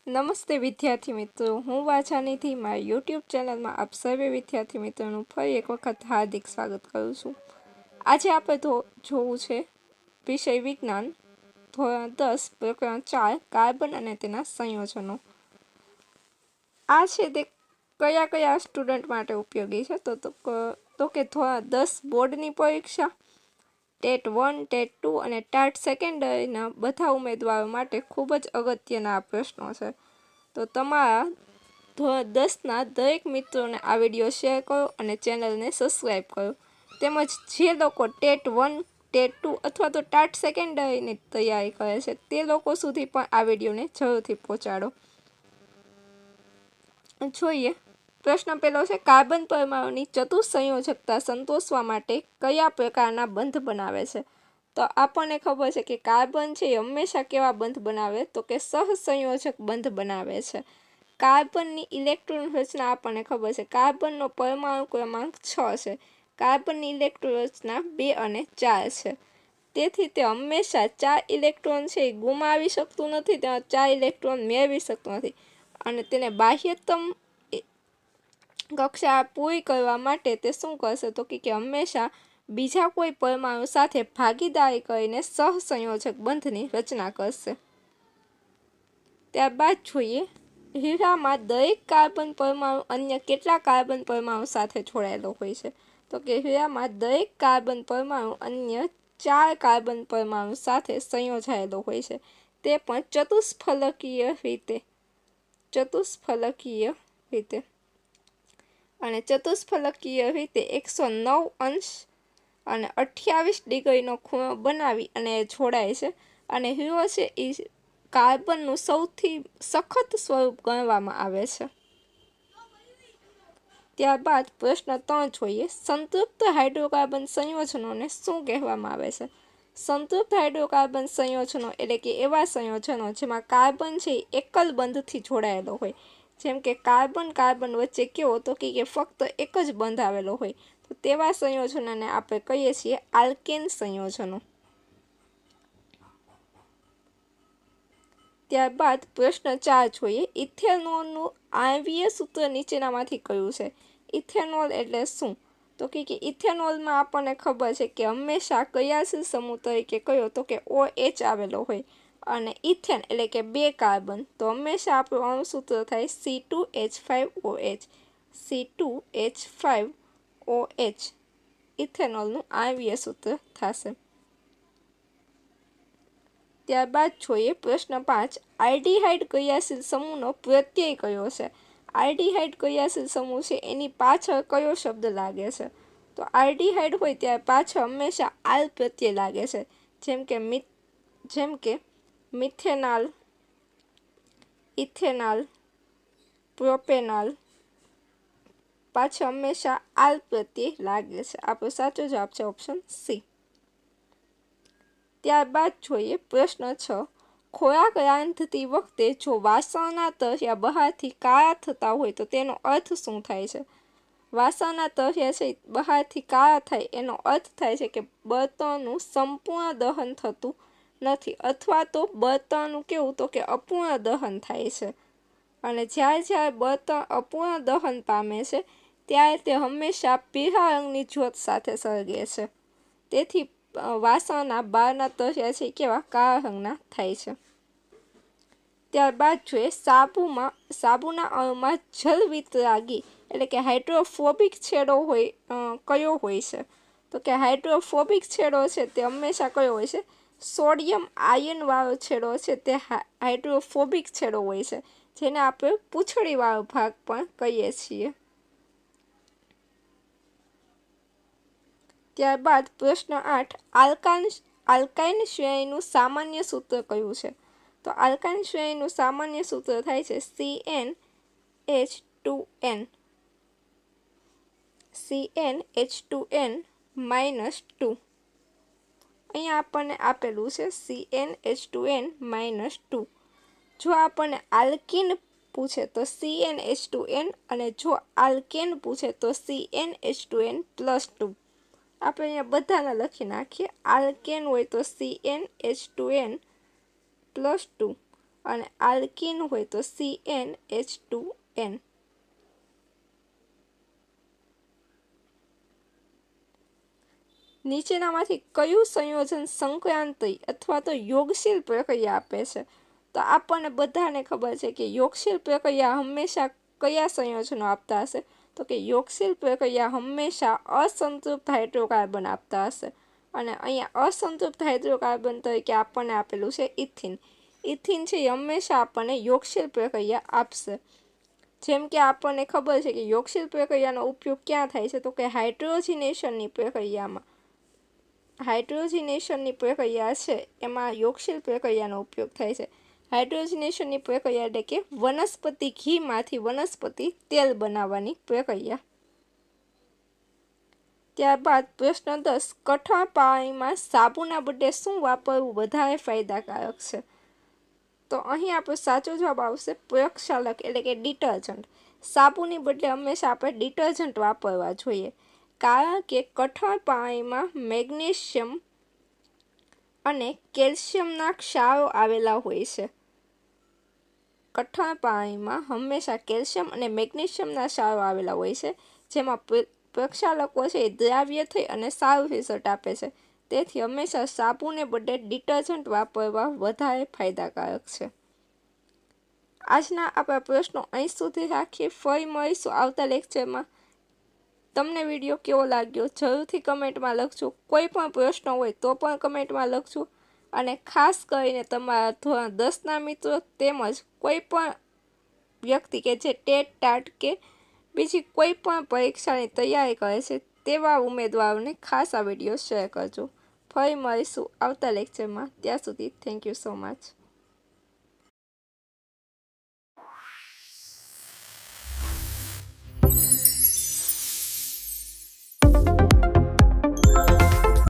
નમસ્તે વિદ્યાર્થી મિત્રો, હું વાછાનીથી મારી યુટ્યુબ ચેનલમાં આપ સર્વે વિદ્યાર્થી મિત્રોનું ફરી એક વખત હાર્દિક સ્વાગત કરું છું। આજે આપણે જોવું છે વિષય વિજ્ઞાન ધોરણ 10 પ્રકરણ 4 કાર્બન અને તેના સંયોજનો। આ છે તે કયા કયા સ્ટુડન્ટ માટે ઉપયોગી છે તો કે ધોરણ 10 બોર્ડની પરીક્ષા, ટેટ 1, ટેટ 2 અને ટાટ સેકન્ડરીના બધા ઉમેદવારો માટે ખૂબ જ અગત્યના પ્રશ્નો છે। તો તમારા ધોરણ 10ના દરેક મિત્રોને આ વિડીયો શેર કરો અને ચેનલને સબસ્ક્રાઈબ કરો, તેમજ જે લોકો ટેટ 1, ટેટ 2 અથવા તો ટાટ સેકન્ડરીની તૈયારી કરે છે તે લોકો સુધી પણ આ વિડીયોને જરૂરથી પહોંચાડો। જોઈએ, પ્રશ્ન પહેલો છે, કાર્બન પરમાણુની ચતુઃસંયોજકતા સંતોષવા માટે કયા પ્રકારના બંધ બનાવે છે? તો આપણને ખબર છે કે કાર્બન છે એ હંમેશા કેવા બંધ બનાવે તો કે સહસંયોજક બંધ બનાવે છે। કાર્બનની ઇલેક્ટ્રોન રચના આપણને ખબર છે, કાર્બનનો પરમાણુ ક્રમાંક 6 છે, કાર્બનની ઇલેક્ટ્રોન રચના 2 અને 4 છે। તેથી તે હંમેશા 4 ઇલેક્ટ્રોન છે એ ગુમાવી શકતું નથી, તેમાં 4 ઇલેક્ટ્રોન મેળવી શકતું નથી અને તેને બાહ્યતમ કક્ષા પૂરી કરવા માટે તે શું કરશે તો કે હંમેશા બીજા કોઈ પરમાણુ સાથે ભાગીદારી કરીને સહસંયોજક બંધની રચના કરશે। ત્યારબાદ જોઈએ, હીરામાં દરેક કાર્બન પરમાણુ અન્ય કેટલા કાર્બન પરમાણુ સાથે જોડાયેલો હોય છે? તો કે હીરામાં દરેક કાર્બન પરમાણુ અન્ય 4 કાર્બન પરમાણુ સાથે સંયોજાયેલો હોય છે, તે પણ ચતુષ્ફલકીય રીતે અને ચતુષ્ફલકીય રીતે 109 અંશ અને 28 ડિગ્રીનો ખૂણો બનાવી અને જોડાય છે અને હીરો છે એ કાર્બનનું સૌથી સખત સ્વરૂપ ગણવામાં આવે છે। ત્યારબાદ પ્રશ્ન 3 જોઈએ, સંતૃપ્ત હાઇડ્રોકાર્બન સંયોજનોને શું કહેવામાં આવે છે? સંતૃપ્ત હાઇડ્રોકાર્બન સંયોજનો એટલે કે એવા સંયોજનો જેમાં કાર્બન છે એ એકલ બંધથી જોડાયેલો હોય, જેમ કે કાર્બન કાર્બન વચ્ચે કેવો તો કે ફક્ત એક જ બંધ આવેલો હોય, તો તેવા સંયોજનોને આપણે કહીએ છીએ આલ્કેન સંયોજનો। ત્યારબાદ પ્રશ્ન 4 જોઈએ, ઇથેનોલનું આણ્વીય સૂત્ર નીચેનામાંથી કયું છે? ઇથેનોલ એટલે શું? તો કે ઇથેનોલમાં આપણને ખબર છે કે હંમેશા ક્રિયાશીલ સમૂહ તરીકે કયો તો કે OH આવેલો હોય અને ઇથેન એટલે કે 2 કાર્બન, તો હંમેશા આપણું અણુસૂત્ર થાય C2H5OH, C2H5OH ઇથેનોલનું આણ્વીય સૂત્ર થશે। ત્યારબાદ જોઈએ પ્રશ્ન 5, આલ્ડીહાઇડ ક્રિયાશીલ સમૂહનો પ્રત્યય કયો છે? આલ્ડીહાઇડ ક્રિયાશીલ સમૂહ છે એની પાછળ કયો શબ્દ લાગે છે? તો આલ્ડીહાઇડ હોય ત્યારે પાછળ હંમેશા આલ પ્રત્યય લાગે છે, જેમ કે મિથેનાલ, ઇથેનાલ, પ્રોપેનાલ, પાછળ હંમેશા આલ પ્રત્યય લાગે છે। આપણો સાચો જવાબ છે ઓપ્શન સી। ત્યારબાદ જોઈએ પ્રશ્ન 6, ખોરાક રાંધતી વખતે જો વાસણના તળિયા બહારથી કાળા થતા હોય તો તેનો અર્થ શું થાય છે? વાસણના તળિયા છે બહારથી કાળા થાય એનો અર્થ થાય છે કે બળતણનું સંપૂર્ણ દહન થતું નથી અથવા તો બળતણનું કેવું તો કે અપૂર્ણ દહન થાય છે અને જ્યારે બળતણ અપૂર્ણ દહન પામે છે ત્યારે તે હંમેશા પીળા રંગની જ્યોત સાથે સળગે છે, તેથી વાસણના બહારના તળિયા છે કેવા કાળા રંગના થાય છે। ત્યારબાદ જોઈએ, સાબુના અણુમાં જલવિતરાગી એટલે કે હાઇડ્રોફોબિક છેડો કયો હોય છે? તો કે હાઇડ્રોફોબિક છેડો છે તે હંમેશા કયો હોય છે? સોડિયમ આયન વાળો છેડો છે તે હાઇડ્રોફોબિક છેડો હોય છે, જેને આપણે પૂંછડીવાળો ભાગ પણ કહીએ છીએ। ત્યારબાદ પ્રશ્ન 8, આલ્કાઇન શ્રેણીનું સામાન્ય સૂત્ર કયું છે? તો આલ્કાઇન શ્રેણીનું સામાન્ય સૂત્ર થાય છે CnH2n, CnH2n -2। અહીંયા આપણને આપેલું છે CnH2n -2। જો આપણને આલ્કીન પૂછે તો CnH2n અને જો આલ્કેન પૂછે તો CnH2n +2। આપણે અહીંયા બધાને લખી નાખીએ, આલ્કેન હોય તો CnH2n +2 અને આલ્કીન હોય તો CnH2n। નીચેનામાંથી કયું સંયોજન સંક્રાંતિ અથવા તો યોગશીલ પ્રક્રિયા આપે છે? તો આપણને બધાને ખબર છે કે યોગશીલ પ્રક્રિયા હંમેશા કયા સંયોજનો આપતા હશે? તો કે યોગશીલ પ્રક્રિયા હંમેશા અસંતૃપ્ત હાઇડ્રોકાર્બન આપતા હશે। અને અહીંયા અસંતૃપ્ત હાઇડ્રોકાર્બન તરીકે આપણને આપેલું છે ઇથિન। ઇથિન છે એ હંમેશા આપણને યોગશીલ પ્રક્રિયા આપશે। જેમ કે આપણને ખબર છે કે યોગશીલ પ્રક્રિયાનો ઉપયોગ ક્યાં થાય છે? તો કે હાઇડ્રોજનેશનની પ્રક્રિયામાં। હાઇડ્રોજનેશનની પ્રક્રિયા છે એમાં યોગશીલ પ્રક્રિયાનો ઉપયોગ થાય છે। હાઇડ્રોજનેશનની પ્રક્રિયા એટલે કે વનસ્પતિ ઘીમાંથી વનસ્પતિ તેલ બનાવવાની પ્રક્રિયા। ત્યારબાદ પ્રશ્ન 10, કઠણ પાણીમાં સાબુના બદલે શું વાપરવું વધારે ફાયદાકારક છે? તો અહીં આપણો સાચો જવાબ આવશે પ્રક્ષાલક એટલે કે ડિટર્જન્ટ। સાબુની બદલે હંમેશા આપણે ડિટર્જન્ટ વાપરવા જોઈએ, કારણ કે કઠણ પાણીમાં મેગ્નેશિયમ અને કેલ્શિયમના ક્ષારો આવેલા હોય છે। કઠણ પાણીમાં હંમેશા કેલ્શિયમ અને મેગ્નેશિયમના ક્ષારો આવેલા હોય છે, જેમાં પ્રક્ષાલકો છે એ દ્રાવ્ય થઈ અને સારું રિઝલ્ટ આપે છે। તેથી હંમેશા સાબુને બદલે ડિટર્જન્ટ વાપરવા વધારે ફાયદાકારક છે। આજના આપણા પ્રશ્નો અહીં સુધી રાખીએ, ફરી મળીશું આવતા લેક્ચરમાં। તમને વિડીયો કેવો લાગ્યો જરૂરથી કમેન્ટમાં લખજો। કોઈ પણ પ્રશ્ન હોય તો પણ કમેન્ટમાં લખજો। અને ખાસ કરીને તમારા ધોરણ 10ના મિત્રો તેમજ કોઈ પણ વ્યક્તિ કે જે ટેટ ટાટ કે બીજી કોઈ પણ પરીક્ષાની તૈયારી કરે છે તેવા ઉમેદવારોને ખાસ આ વિડીયો શેર કરજો। ફરી મળીશું આવતા લેક્ચરમાં, ત્યાં સુધી થેન્ક યુ સો મચ।